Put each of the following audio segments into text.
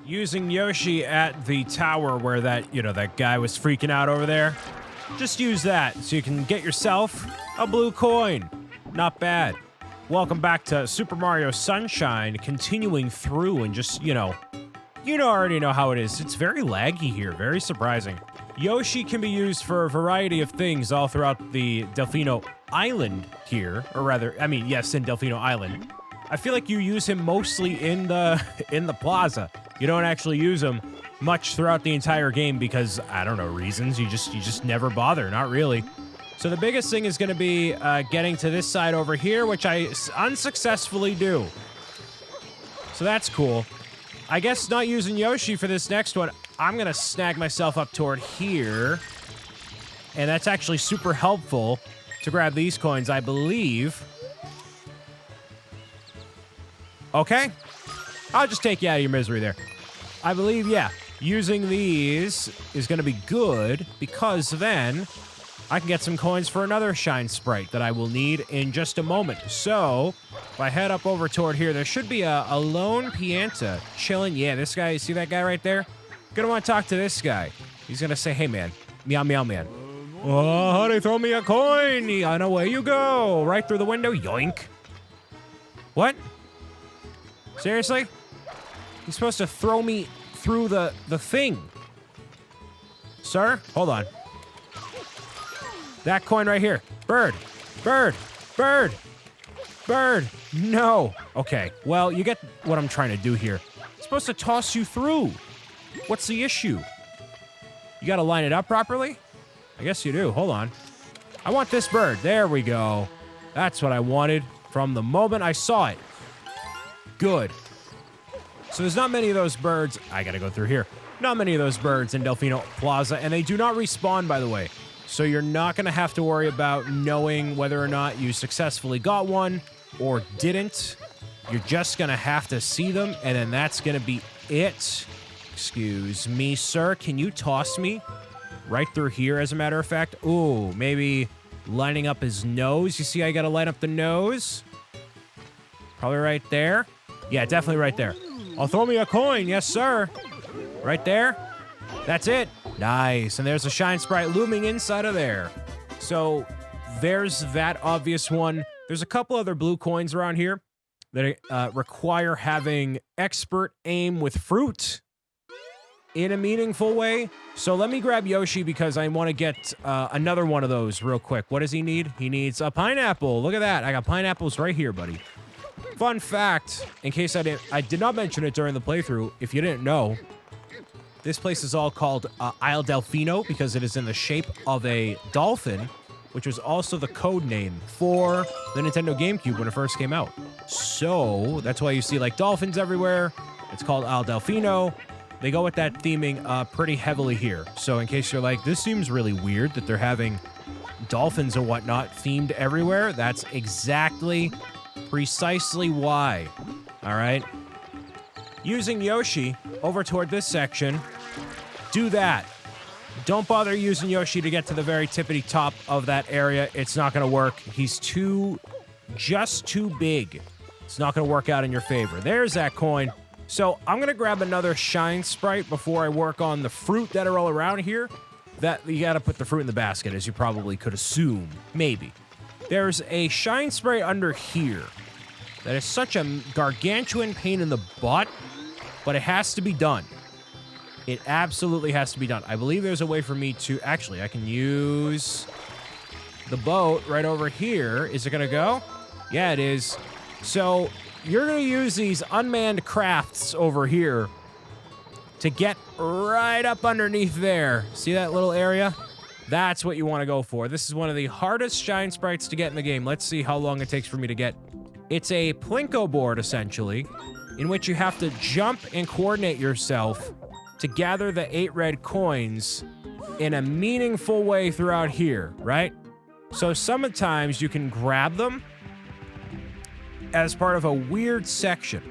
using Yoshi at the tower where that guy was freaking out over there. Just use that so you can get yourself a blue coin. Not bad. Welcome back to Super Mario Sunshine, continuing through and just, you already know how it is. It's very laggy here, very surprising. Yoshi can be used for a variety of things all throughout the Delfino Island here, or rather, yes, in Delfino Island. I feel like you use him mostly in the plaza. You don't actually use him much throughout the entire game because, I don't know, reasons. You just never bother, not really. So the biggest thing is going to be getting to this side over here, which I unsuccessfully do. So that's cool. I guess not using Yoshi for this next one. I'm going to snag myself up toward here. And that's actually super helpful to grab these coins, I believe. Okay. I'll just take you out of your misery there. I believe, yeah, using these is going to be good because then I can get some coins for another Shine Sprite that I will need in just a moment. So, if I head up over toward here, there should be a lone Pianta chilling. Yeah, this guy, see that guy right there? Gonna want to talk to this guy. He's gonna say, hey man, meow meow man. Oh, honey, throw me a coin. I know where you go. Right through the window, yoink. What? Seriously? He's supposed to throw me through the thing. Sir, hold on. That coin right here. Bird. Bird. Bird. Bird. No. Okay. Well, you get what I'm trying to do here. It's supposed to toss you through. What's the issue? You got to line it up properly? I guess you do. Hold on. I want this bird. There we go. That's what I wanted from the moment I saw it. Good. So there's not many of those birds. I got to go through here. Not many of those birds in Delfino Plaza, and they do not respawn, by the way. So you're not going to have to worry about knowing whether or not you successfully got one or didn't. You're just going to have to see them, and then that's going to be it. Excuse me, sir. Can you toss me right through here, as a matter of fact? Ooh, maybe lining up his nose. You see I got to line up the nose? Probably right there. Yeah, definitely right there. Oh, throw me a coin. Yes, sir. Right there. That's it. Nice. And there's a Shine Sprite looming inside of there. So there's that obvious one. There's a couple other blue coins around here that require having expert aim with fruit in a meaningful way. So let me grab Yoshi because I want to get another one of those real quick. What does he need? He needs a pineapple. Look at that. I got pineapples right here, buddy. Fun fact, in case I did not mention it during the playthrough, if you didn't know, this place is all called Isle Delfino because it is in the shape of a dolphin, which was also the code name for the Nintendo Gamecube when it first came out. So that's why you see like dolphins everywhere. It's called Isle Delfino. They go with that theming pretty heavily here. So in case you're like, this seems really weird that they're having dolphins and whatnot themed everywhere, that's precisely why. All right. Using Yoshi over toward this section, do that. Don't bother using Yoshi to get to the very tippity top of that area. It's not going to work. He's just too big. It's not going to work out in your favor. There's that coin. So I'm going to grab another Shine Sprite before I work on the fruit that are all around here. That you got to put the fruit in the basket, as you probably could assume. Maybe. There's a Shine Sprite under here that is such a gargantuan pain in the butt, but it has to be done. It absolutely has to be done. I believe there's a way for me to... Actually, I can use the boat right over here. Is it going to go? Yeah, it is. So you're going to use these unmanned crafts over here to get right up underneath there. See that little area? That's what you want to go for. This is one of the hardest Shine Sprites to get in the game. Let's see how long it takes for me to get. It's a Plinko Board, essentially, in which you have to jump and coordinate yourself to gather the 8 red coins in a meaningful way throughout here, right? So sometimes you can grab them as part of a weird section.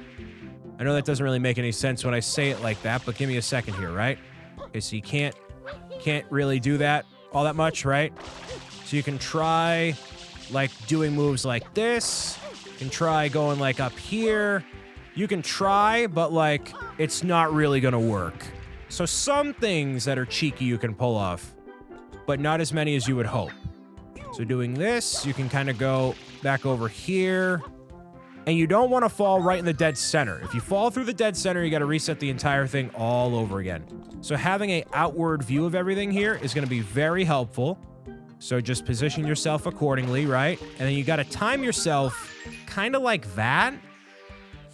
I know that doesn't really make any sense when I say it like that, but give me a second here, right? Okay, so you can't really do that all that much, right? So you can try like doing moves like this. You can try going like up here You can try, but, like, it's not really gonna work. So some things that are cheeky you can pull off, but not as many as you would hope. So doing this, you can kind of go back over here. And you don't want to fall right in the dead center. If you fall through the dead center, you got to reset the entire thing all over again. So having an outward view of everything here is going to be very helpful. So just position yourself accordingly, right? And then you got to time yourself kind of like that.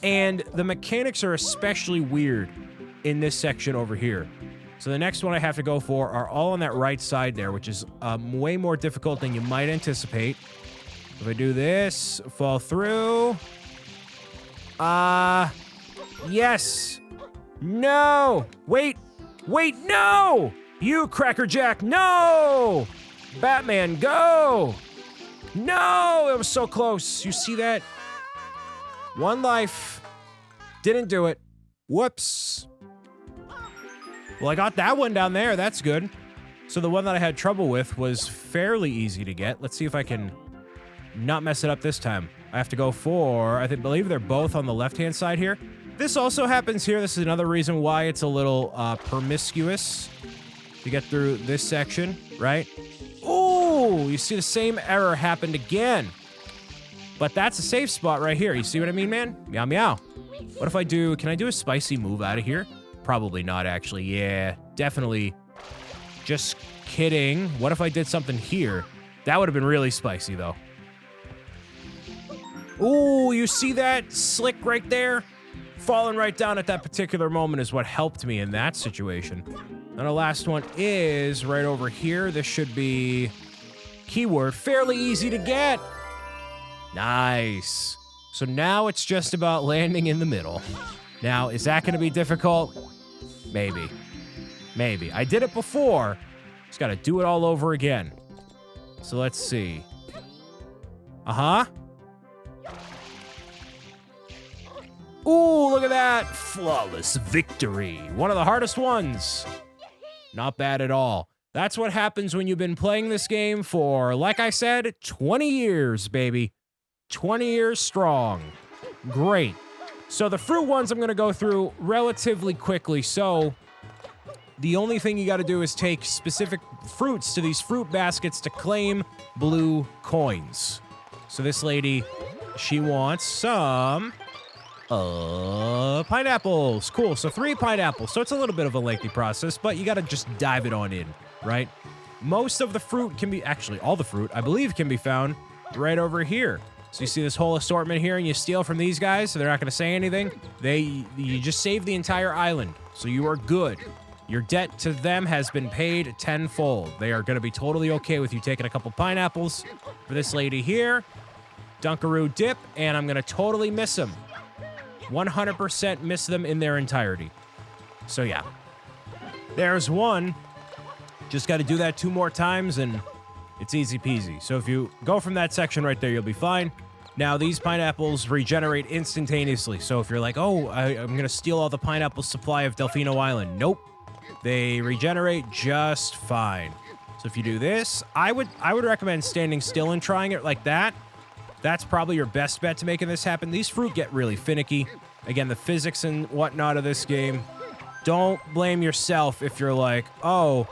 And the mechanics are especially weird in this section over here. So the next one I have to go for are all on that right side there, which is way more difficult than you might anticipate. If I do this, fall through. Yes. No. Wait, no. You, Crackerjack, no. Batman, go. No, it was so close. You see that? One life. Didn't do it. Whoops. Well, I got that one down there. That's good. So the one that I had trouble with was fairly easy to get. Let's see if I can not mess it up this time. I have to go for, I believe they're both on the left-hand side here. This also happens here. This is another reason why it's a little promiscuous to get through this section, right? Ooh, you see the same error happened again. But that's a safe spot right here. You see what I mean, man? Meow, meow. What if I do, can I do a spicy move out of here? Probably not, actually. Yeah, definitely. Just kidding. What if I did something here? That would have been really spicy, though. Ooh, you see that slick right there? Falling right down at that particular moment is what helped me in that situation. And the last one is right over here. This should be keyword. Fairly easy to get. Nice. So now it's just about landing in the middle. Now, is that going to be difficult? Maybe. Maybe. I did it before. Just got to do it all over again. So let's see. Uh-huh. Ooh, look at that. Flawless victory. One of the hardest ones. Not bad at all. That's what happens when you've been playing this game for, like I said, 20 years, baby. 20 years strong. Great. So the fruit ones I'm going to go through relatively quickly. So the only thing you got to do is take specific fruits to these fruit baskets to claim blue coins. So this lady, she wants some pineapples. Cool. So 3 pineapples. So it's a little bit of a lengthy process, but you got to just dive it on in, right? Most of the fruit can be, actually all the fruit, I believe, can be found right over here. So you see this whole assortment here, and you steal from these guys, so they're not going to say anything. You just save the entire island, so you are good. Your debt to them has been paid tenfold. They are going to be totally okay with you taking a couple pineapples for this lady here. Dunkaroo dip, and I'm going to totally miss them. 100% miss them in their entirety. So yeah. There's one. Just got to do that 2 more times, and it's easy peasy. So if you go from that section right there, you'll be fine. Now, these pineapples regenerate instantaneously. So if you're like, oh, I'm going to steal all the pineapple supply of Delfino Island. Nope. They regenerate just fine. So if you do this, I would recommend standing still and trying it like that. That's probably your best bet to making this happen. These fruit get really finicky. Again, the physics and whatnot of this game. Don't blame yourself if you're like, oh,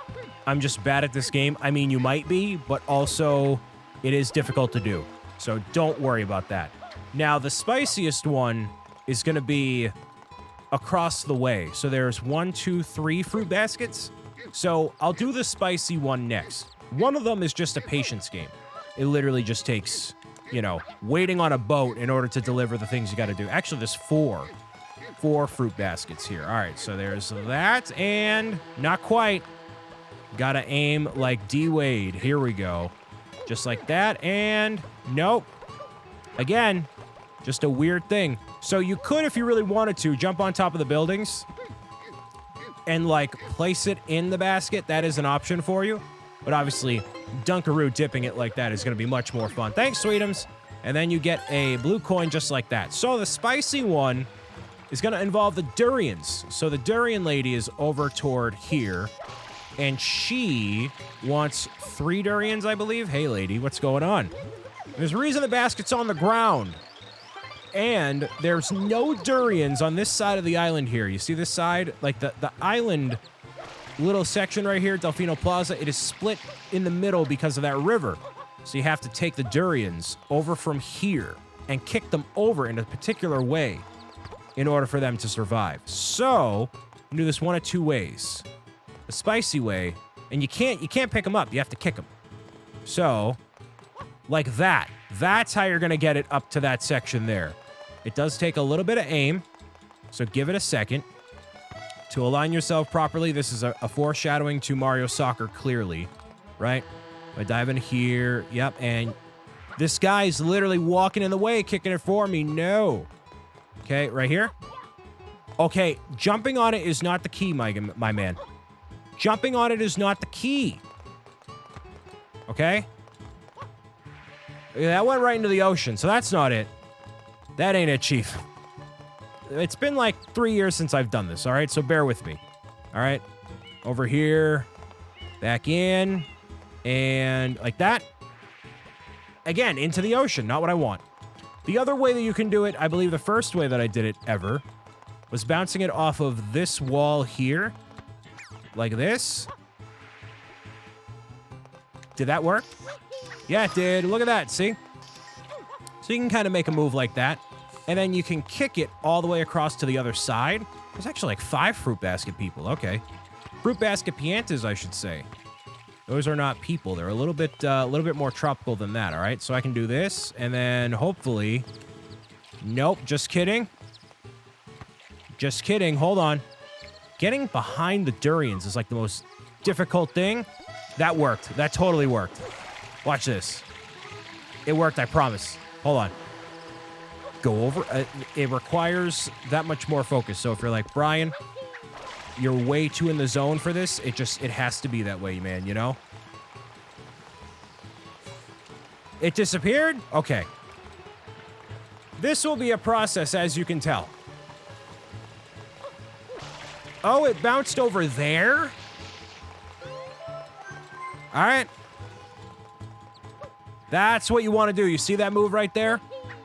I'm just bad at this game. I mean, you might be, but also it is difficult to do. So don't worry about that. Now, the spiciest one is going to be across the way. So there's 1, 2, 3 fruit baskets. So I'll do the spicy one next. One of them is just a patience game. It literally just takes, you know, waiting on a boat in order to deliver the things you got to do. Actually, there's 4 fruit baskets here. All right, so there's that, and not quite. Gotta aim like D-Wade. Here we go. Just like that, and nope. Again, just a weird thing. So you could, if you really wanted to, jump on top of the buildings and, like, place it in the basket. That is an option for you. But obviously, Dunkaroo dipping it like that is going to be much more fun. Thanks, Sweetums. And then you get a blue coin just like that. So the spicy one is going to involve the durians. So the durian lady is over toward here. And she wants 3 durians, I believe. Hey, lady, what's going on? There's a reason the basket's on the ground. And there's no durians on this side of the island here. You see this side? Like the island little section right here, Delfino Plaza, it is split in the middle because of that river. So you have to take the durians over from here and kick them over in a particular way in order for them to survive. So, you can do this one of two ways. The spicy way, and you can't pick them up, you have to kick them. So, like that. That's how you're gonna get it up to that section there. It does take a little bit of aim, so give it a second. To align yourself properly, this is a foreshadowing to Mario Soccer clearly, right? I dive in here, yep, and this guy's literally walking in the way, kicking it for me, no. Okay, right here. Okay, jumping on it is not the key, my man. Jumping on it is not the key. Okay? Yeah, that went right into the ocean, so that's not it. That ain't it, Chief. It's been like 3 years since I've done this, all right? So bear with me, all right? Over here, back in, and like that. Again, into the ocean, not what I want. The other way that you can do it, I believe the first way that I did it ever, was bouncing it off of this wall here, like this. Did that work? Yeah, it did. Look at that, see? So you can kind of make a move like that, and then you can kick it all the way across to the other side. There's actually like 5 fruit basket people, okay. Fruit basket piantas, I should say. Those are not people. They're a little bit more tropical than that, all right? So I can do this, and then hopefully... Nope, just kidding. Just kidding, hold on. Getting behind the durians is like the most difficult thing. That worked. That totally worked. Watch this. It worked, I promise. Hold on. Go over. It requires that much more focus. So if you're like, Brian... You're way too in the zone for this. It has to be that way, man, you know? It disappeared? Okay. This will be a process, as you can tell. Oh, it bounced over there? All right. That's what you want to do. You see that move right there?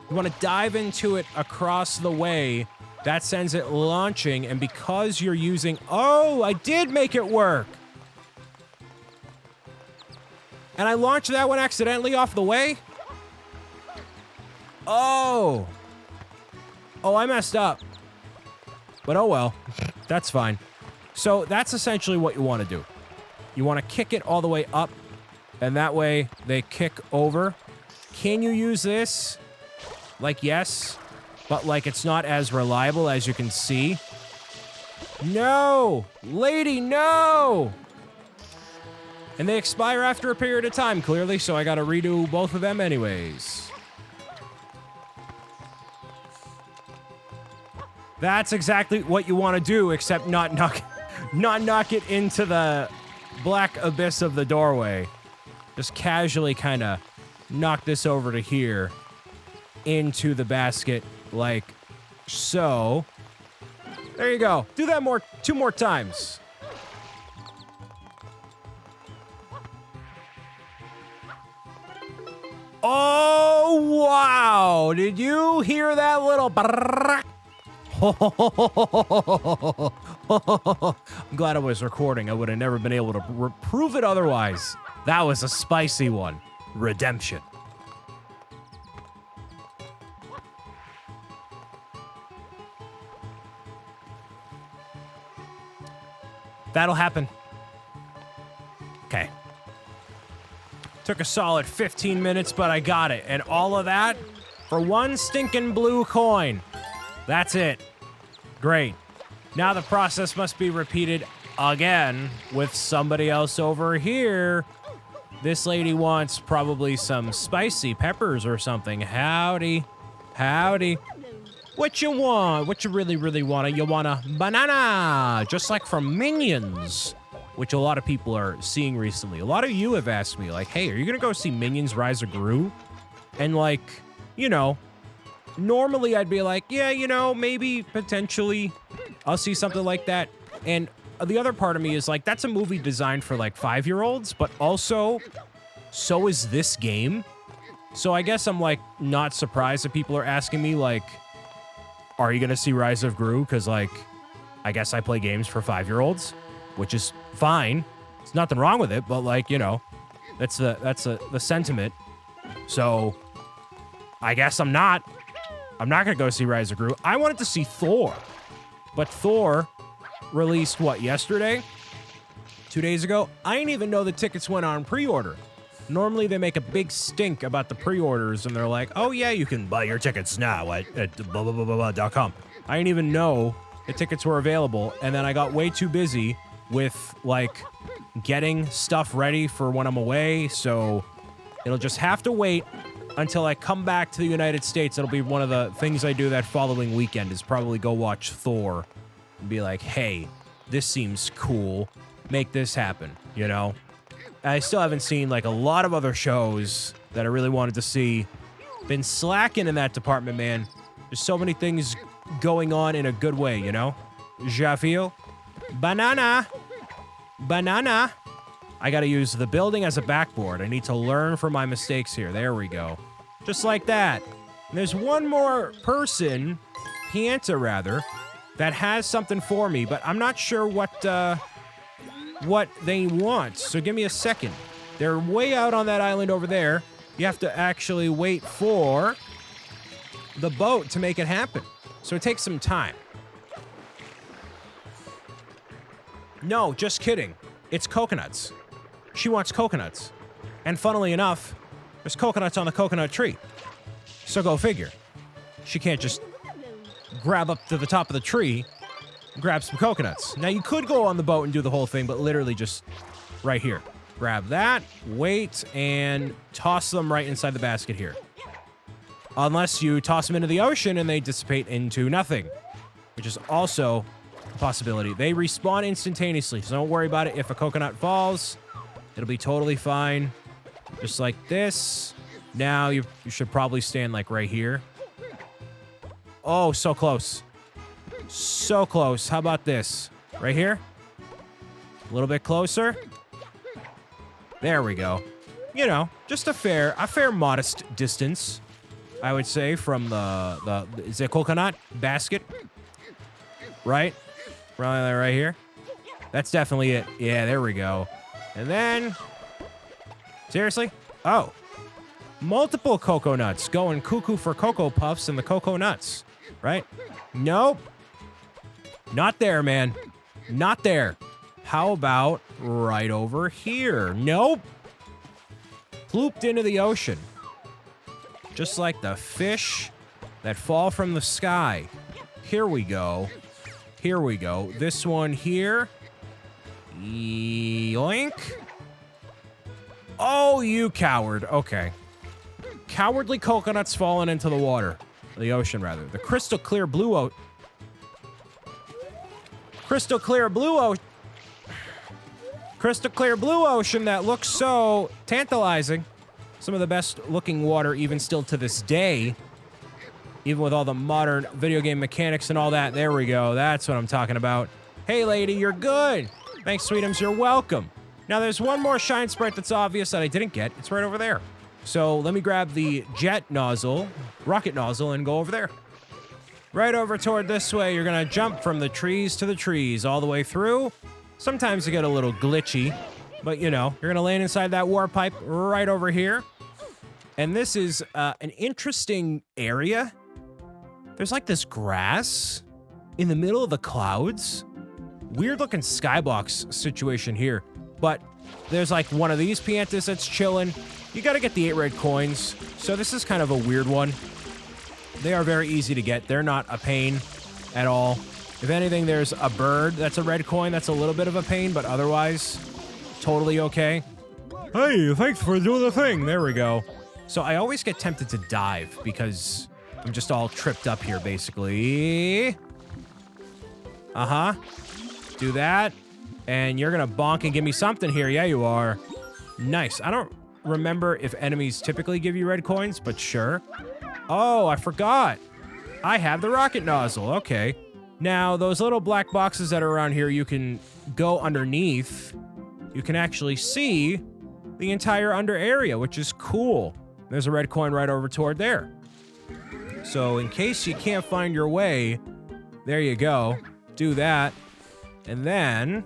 You want to dive into it across the way. That sends it launching, and because you're using... Oh, I did make it work! And I launched that one accidentally off the way? Oh! Oh, I messed up. But oh well. That's fine. So that's essentially what you want to do. You want to kick it all the way up, and that way they kick over. Can you use this? Like, yes. But, like, it's not as reliable as you can see. No! Lady, no! And they expire after a period of time, clearly, so I gotta redo both of them anyways. That's exactly what you want to do, except not knock it into the black abyss of the doorway. Just casually kind of knock this over to here into the basket. Like so. There you go. Do that 2 more times. Oh, wow. Did you hear that little brrrr? I'm glad I was recording. I would have never been able to prove it otherwise. That was a spicy one. Redemption. That'll happen. Okay. Took a solid 15 minutes, but I got it. And all of that for 1 stinking blue coin. That's it. Great. Now the process must be repeated again with somebody else over here. This lady wants probably some spicy peppers or something. Howdy. Howdy. What you want? What you really, really want? You want a banana, just like from Minions, which a lot of people are seeing recently. A lot of you have asked me, like, hey, are you gonna go see Minions Rise of Gru? And like, you know, normally I'd be like, yeah, you know, maybe, potentially, I'll see something like that. And the other part of me is like, that's a movie designed for like 5-year-olds, but also, so is this game. So I guess I'm, like, not surprised that people are asking me, like, are you gonna see Rise of Gru? Because, like, I guess I play games for 5-year-olds, which is fine. There's nothing wrong with it, but, like, you know, that's the sentiment. So I guess I'm not gonna go see Rise of Gru. I wanted to see Thor, but Thor released, what, yesterday? 2 days ago? I didn't even know the tickets went on pre-order. Normally they make a big stink about the pre-orders and they're like, oh yeah, you can buy your tickets now at blah, blah, blah, blah, blah.com. I didn't even know the tickets were available, and then I got way too busy with, like, getting stuff ready for when I'm away, so it'll just have to wait until I come back to the United States. It'll be one of the things I do that following weekend is probably go watch Thor and be like, hey, this seems cool. Make this happen, you know? I still haven't seen, like, a lot of other shows that I really wanted to see. Been slacking in that department, man. There's so many things going on in a good way, you know? Je feel? Banana! Banana! I gotta use the building as a backboard. I need to learn from my mistakes here. There we go. Just like that. And there's one more person, Pianta rather, that has something for me, but I'm not sure what they want. So give me a second. They're way out on that island over there. You have to actually wait for the boat to make it happen. So it takes some time. No, just kidding. It's coconuts. She wants coconuts. And funnily enough, there's coconuts on the coconut tree. So go figure. She can't just grab up to the top of the tree and grab some coconuts. Now, you could go on the boat and do the whole thing, but literally just right here. Grab that, wait, and toss them right inside the basket here. Unless you toss them into the ocean and they dissipate into nothing, which is also a possibility. They respawn instantaneously, so don't worry about it. If a coconut falls, it'll be totally fine. Just like this. Now you should probably stand like right here. Oh, so close. So close. How about this? Right here? A little bit closer. There we go. You know, just a fair modest distance, I would say, from the is it coconut basket? Right? Right here. That's definitely it. Yeah, there we go. And then, seriously? Oh. Multiple cocoa nuts going cuckoo for Cocoa Puffs and the cocoa nuts, right? Nope. Not there, man. Not there. How about right over here? Nope. Plooped into the ocean. Just like the fish that fall from the sky. Here we go. Here we go. This one here. Yoink. Oh, you coward. Okay. Cowardly coconuts falling into the water. The ocean, rather. The crystal clear blue ocean. Crystal clear blue ocean. Crystal clear blue ocean that looks so tantalizing. Some of the best looking water even still to this day. Even with all the modern video game mechanics and all that. There we go. That's what I'm talking about. Hey, lady, you're good. Thanks, Sweetums. You're welcome. Now, there's one more Shine Sprite that's obvious that I didn't get. It's right over there. So let me grab the jet nozzle, rocket nozzle, and go over there. Right over toward this way. You're going to jump from the trees to the trees all the way through. Sometimes you get a little glitchy, but, you know, you're going to land inside that warp pipe right over here. And this is an interesting area. There's like this grass in the middle of the clouds. Weird looking skybox situation here. But there's like one of these Piantas that's chilling. You got to get the 8 red coins. So this is kind of a weird one. They are very easy to get. They're not a pain at all. If anything, there's a bird that's a red coin. That's a little bit of a pain, but otherwise, totally okay. Hey, thanks for doing the thing. There we go. So I always get tempted to dive because I'm just all tripped up here, basically. Uh-huh. Do that. And you're going to bonk and give me something here. Yeah, you are. Nice. I don't remember if enemies typically give you red coins, but sure. Oh, I forgot. I have the rocket nozzle. Okay. Now, those little black boxes that are around here, you can go underneath. You can actually see the entire under area, which is cool. There's a red coin right over toward there. So in case you can't find your way, there you go. Do that. And then,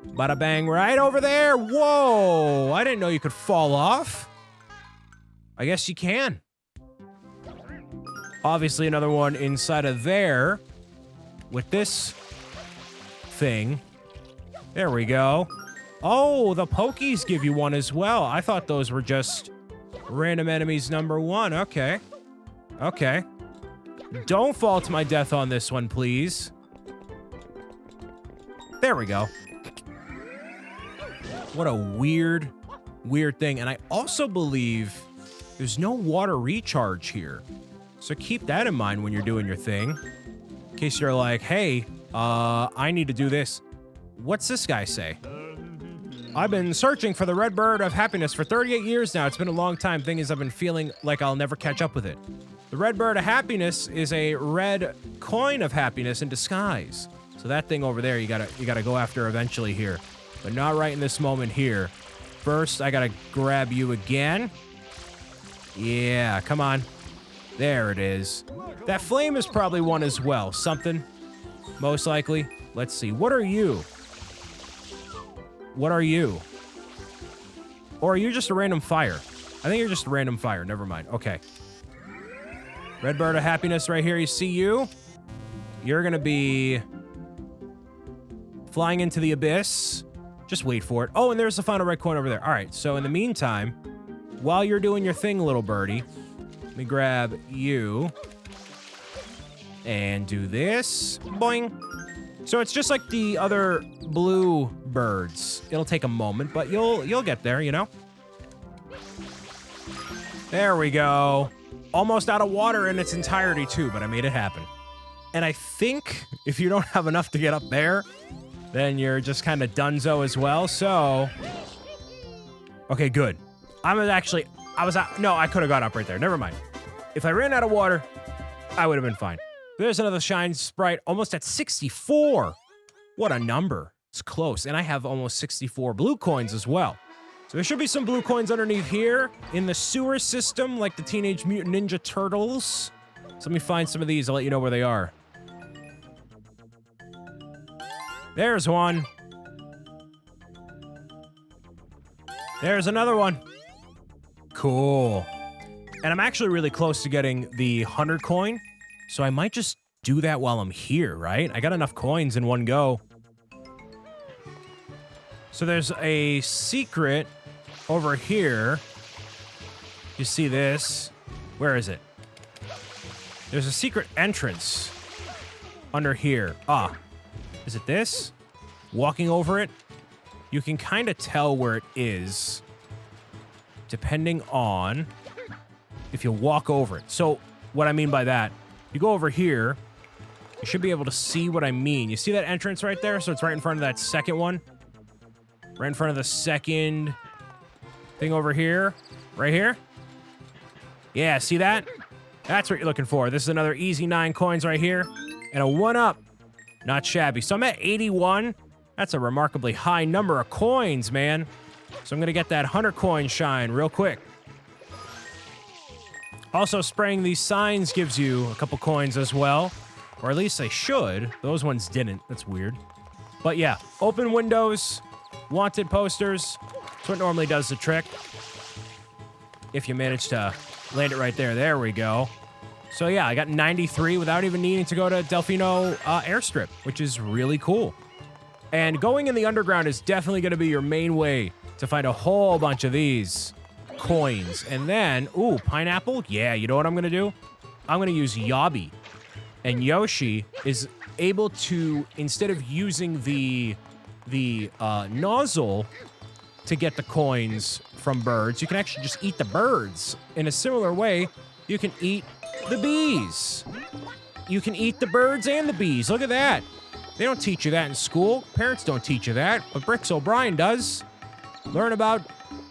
bada bang, right over there. Whoa, I didn't know you could fall off. I guess you can. Obviously another one inside of there with this thing. There we go. Oh, the Pokies give you one as well. I thought those were just random enemies number 1. Okay. Okay. Don't fall to my death on this one, please. There we go. What a weird thing. And I also believe there's no water recharge here. So keep that in mind when you're doing your thing. In case you're like, hey, I need to do this. What's this guy say? I've been searching for the red bird of happiness for 38 years now. It's been a long time. Thing is, I've been feeling like I'll never catch up with it. The red bird of happiness is a red coin of happiness in disguise. So that thing over there, you gotta go after eventually here. But not right in this moment here. First, I gotta grab you again. Yeah, come on. There it is. That flame is probably one as well. Something, most likely. Let's see. What are you? What are you? Or are you just a random fire? I think you're just a random fire. Never mind. Okay. Red bird of happiness right here. You see you? You're gonna be flying into the abyss. Just wait for it. Oh, and there's the final red coin over there. All right. So in the meantime, while you're doing your thing, little birdie, let me grab you and do this. Boing. So it's just like the other blue birds. It'll take a moment, but you'll get there, you know? There we go. Almost out of water in its entirety too, but I made it happen. And I think if you don't have enough to get up there, then you're just kind of donezo as well, so... Okay, good. No, I could have got up right there. Never mind. If I ran out of water, I would have been fine. There's another Shine Sprite, almost at 64. What a number. It's close. And I have almost 64 blue coins as well. So there should be some blue coins underneath here in the sewer system, like the Teenage Mutant Ninja Turtles. So let me find some of these. I'll let you know where they are. There's one. There's another one. Cool. And I'm actually really close to getting the 100 coin. So I might just do that while I'm here, right? I got enough coins in one go. So there's a secret over here. You see this? Where is it? There's a secret entrance under here. Ah, is it this? Walking over it, you can kind of tell where it is depending on if you walk over it. So what I mean by that, you go over here, you should be able to see what I mean. You see that entrance right there? So it's right in front of that second one. Right in front of the second thing over here. Right here. Yeah, see that? That's what you're looking for. This is another easy 9 coins right here. And a 1-up. Not shabby. So I'm at 81. That's a remarkably high number of coins, man. So I'm going to get that 100 coin shine real quick. Also, spraying these signs gives you a couple coins as well. Or at least they should. Those ones didn't. That's weird. But yeah, open windows, wanted posters. That's what normally does the trick. If you manage to land it right there. There we go. So yeah, I got 93 without even needing to go to Delfino Airstrip, which is really cool. And going in the underground is definitely going to be your main way to find a whole bunch of these coins. And then, ooh, pineapple? Yeah, you know what I'm going to do? I'm going to use Yabi. And Yoshi is able to, instead of using the nozzle to get the coins from birds, you can actually just eat the birds. In a similar way, you can eat the bees. You can eat the birds and the bees. Look at that. They don't teach you that in school. Parents don't teach you that, but BricksOBrian does. Learn about,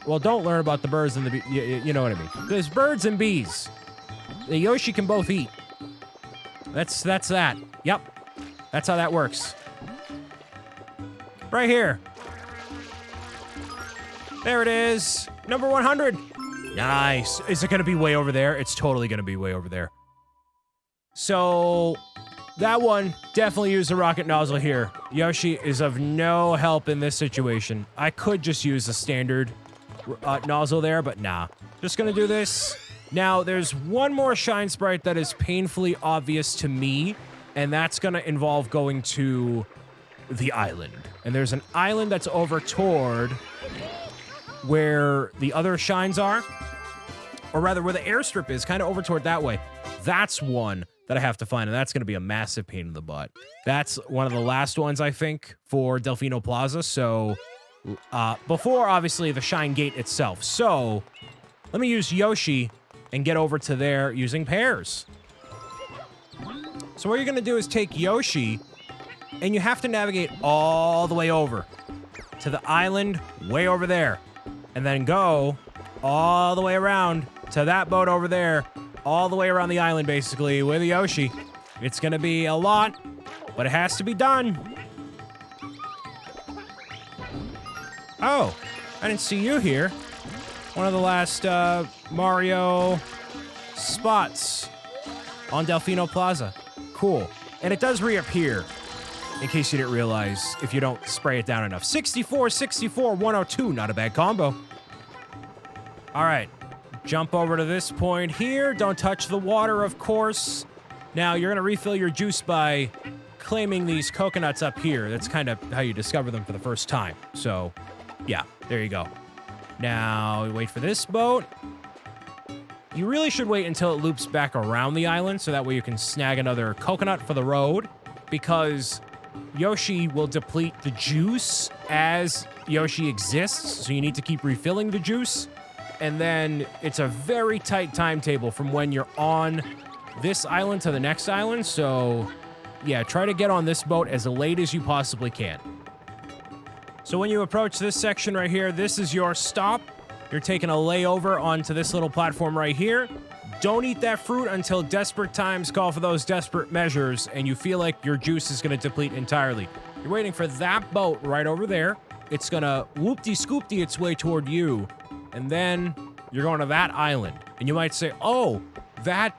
well, don't learn about the birds and the bees. You know what I mean. There's birds and bees. The Yoshi can both eat. That's that. Yep. That's how that works. Right here. There it is. Number 100. Nice. Is it going to be way over there? It's totally going to be way over there. So, that one definitely used a rocket nozzle here. Yoshi is of no help in this situation. I could just use a standard nozzle there, but nah. Just going to do this. Now, there's one more Shine Sprite that is painfully obvious to me, and that's going to involve going to the island. And there's an island that's over toward where the other shines are, or rather where the airstrip is, kind of over toward that way. That's one that I have to find, and that's going to be a massive pain in the butt. That's one of the last ones, I think, for Delfino Plaza, so before, obviously, the Shine Gate itself. So, let me use Yoshi and get over to there using pairs. So what you're going to do is take Yoshi, and you have to navigate all the way over to the island way over there, and then go all the way around to that boat over there, all the way around the island, basically, with Yoshi. It's going to be a lot, but it has to be done. Oh, I didn't see you here. One of the last Mario spots on Delfino Plaza. Cool. And it does reappear, in case you didn't realize, if you don't spray it down enough. 64, 64, 102. Not a bad combo. All right. Jump over to this point here. Don't touch the water, of course. Now, you're going to refill your juice by claiming these coconuts up here. That's kind of how you discover them for the first time. So, yeah, there you go. Now, we wait for this boat. You really should wait until it loops back around the island, so that way you can snag another coconut for the road, because Yoshi will deplete the juice as Yoshi exists, so you need to keep refilling the juice. And then it's a very tight timetable from when you're on this island to the next island, so yeah, try to get on this boat as late as you possibly can. So when you approach this section right here, this is your stop. You're taking a layover onto this little platform right here. Don't eat that fruit until desperate times call for those desperate measures and you feel like your juice is going to deplete entirely. You're waiting for that boat right over there. It's going to whoop-de-scoop-de its way toward you, and then you're going to that island. And you might say, oh, that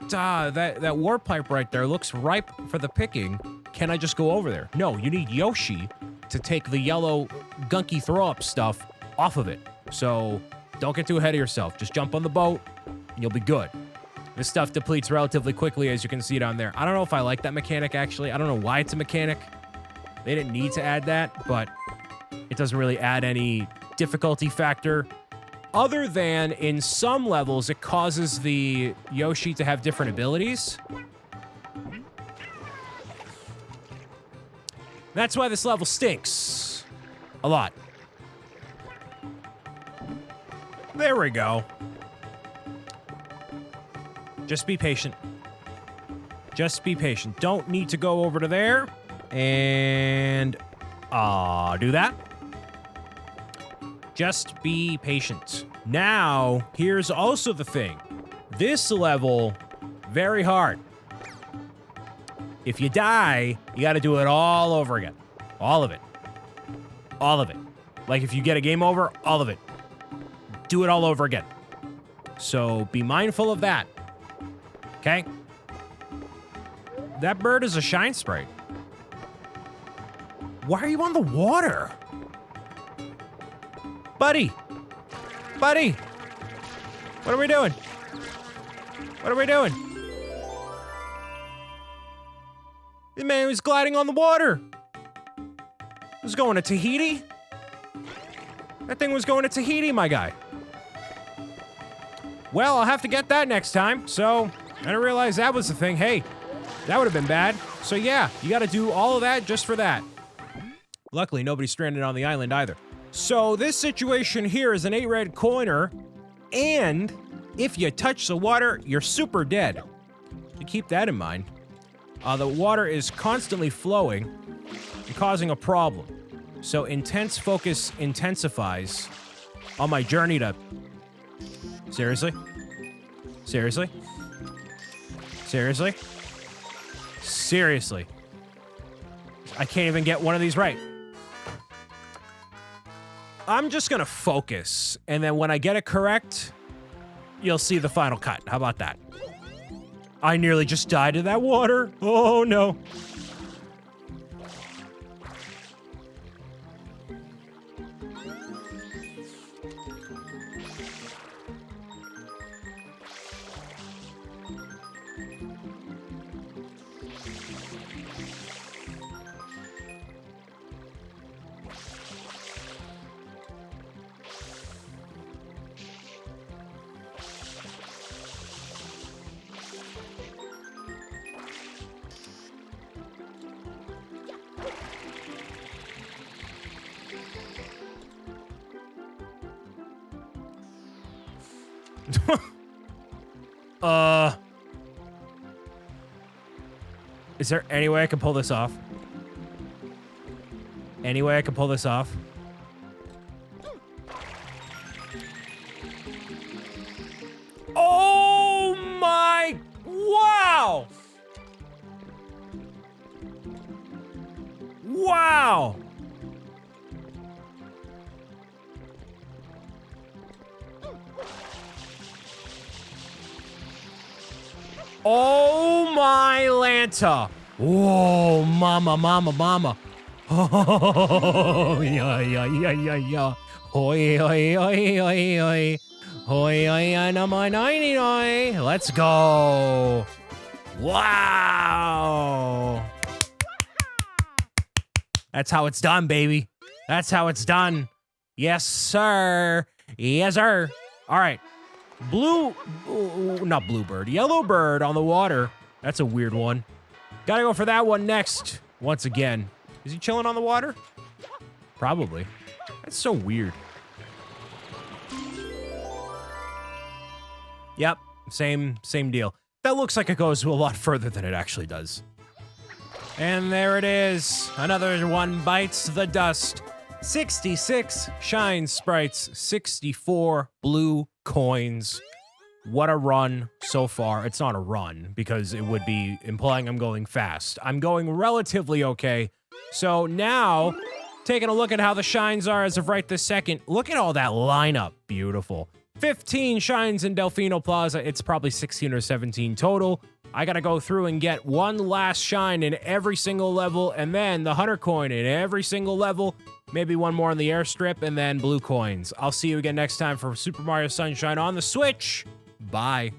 warp pipe right there looks ripe for the picking. Can I just go over there? No, you need Yoshi to take the yellow gunky throw-up stuff off of it. So don't get too ahead of yourself. Just jump on the boat, and you'll be good. This stuff depletes relatively quickly, as you can see down there. I don't know if I like that mechanic, actually. I don't know why it's a mechanic. They didn't need to add that, but it doesn't really add any difficulty factor. Other than, in some levels, it causes the Yoshi to have different abilities. That's why this level stinks. A lot. There we go. Just be patient. Just be patient. Don't need to go over to there. And do that. Just be patient. Now, here's also the thing. This level, very hard. If you die, you got to do it all over again. All of it. All of it. Like if you get a game over, all of it. Do it all over again. So be mindful of that. Okay? That bird is a Shine Sprite. Why are you on the water? Buddy! Buddy! What are we doing? What are we doing? The man was gliding on the water. It was going to Tahiti. That thing was going to Tahiti, my guy. Well, I'll have to get that next time. So, I didn't realize that was the thing. Hey, that would have been bad. So yeah, you got to do all of that just for that. Luckily, nobody's stranded on the island either. So this situation here is an 8 red coiner, and if you touch the water, you're super dead. So keep that in mind. The water is constantly flowing and causing a problem. So intense focus intensifies on my journey to... Seriously? Seriously? Seriously? Seriously? I can't even get one of these right. I'm just gonna focus, and then when I get it correct, you'll see the final cut. How about that? I nearly just died in that water. Oh, no. Is there any way I can pull this off? Any way I can pull this off? Oh my, wow! Wow! Oh my Lanta! Whoa, mama, mama, mama. Oh, yeah, yeah, yeah, yeah, yeah. Hoi, hoi, hoi, hoi, hoi. Hoi, hoi, number 99. Let's go. Wow. That's how it's done, baby. That's how it's done. Yes, sir. Yes, sir. All right. Not bluebird, yellow bird on the water. That's a weird one. Gotta go for that one next. Once again. Is he chilling on the water? Probably. That's so weird. Yep, same deal. That looks like it goes a lot further than it actually does. And there it is. Another one bites the dust. 66 Shine Sprites, 64 blue coins. What a run so far. It's not a run because it would be implying I'm going fast. I'm going relatively okay. So now, taking a look at how the shines are as of right this second. Look at all that lineup. Beautiful. 15 shines in Delfino Plaza. It's probably 16 or 17 total. I gotta go through and get one last shine in every single level, and then the 100 coin in every single level. Maybe one more on the airstrip, and then blue coins. I'll see you again next time for Super Mario Sunshine on the Switch. Bye.